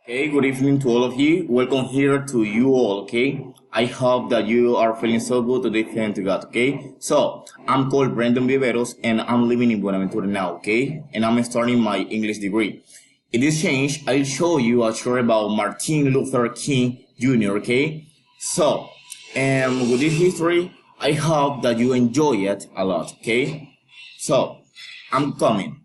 Okay, good evening to all of you. Welcome here to you all, okay? I hope that you are feeling so good today, thank to God, okay? So, I'm called Brandon Viveros and I'm living in Buenaventura now, okay? And I'm starting my English degree. In this change, I'll show you a story about Martin Luther King Jr., okay? So, with this history, I hope that you enjoy it a lot, okay? So, I'm coming.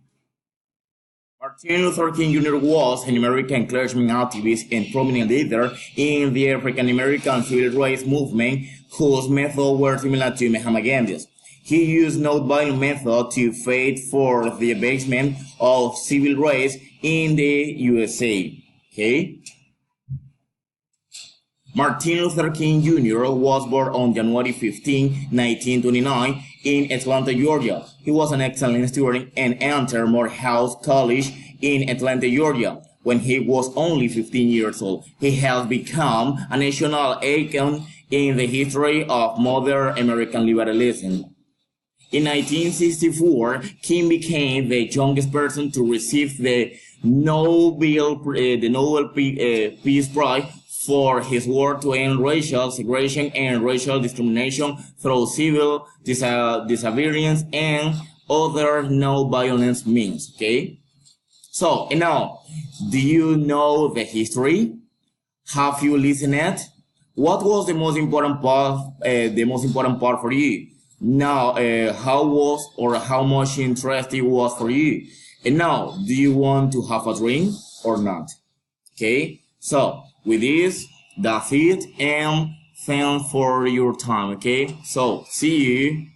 Martin Luther King Jr. was an American clergyman, activist, and prominent leader in the African American civil rights movement, whose methods were similar to Mahatma Gandhi's. He used nonviolent methods to fight for the advancement of civil rights in the USA. Okay? Martin Luther King Jr. was born on January 15, 1929, in Atlanta, Georgia. He was an excellent student and entered Morehouse College in Atlanta, Georgia. When he was only 15 years old, he has become a national icon in the history of modern American liberalism. In 1964, King became the youngest person to receive the Nobel Peace Prize for his work to end racial segregation and racial discrimination through civil disobedience and other no-violence means. Okay. So, and now, do you know the history? Have you listened? What was the most important part? The most important part for you? Now, how was or how much interest it was for you? And now, do you want to have a drink or not? Okay. So, with this, that's it, and thanks for your time. Okay. So, see you.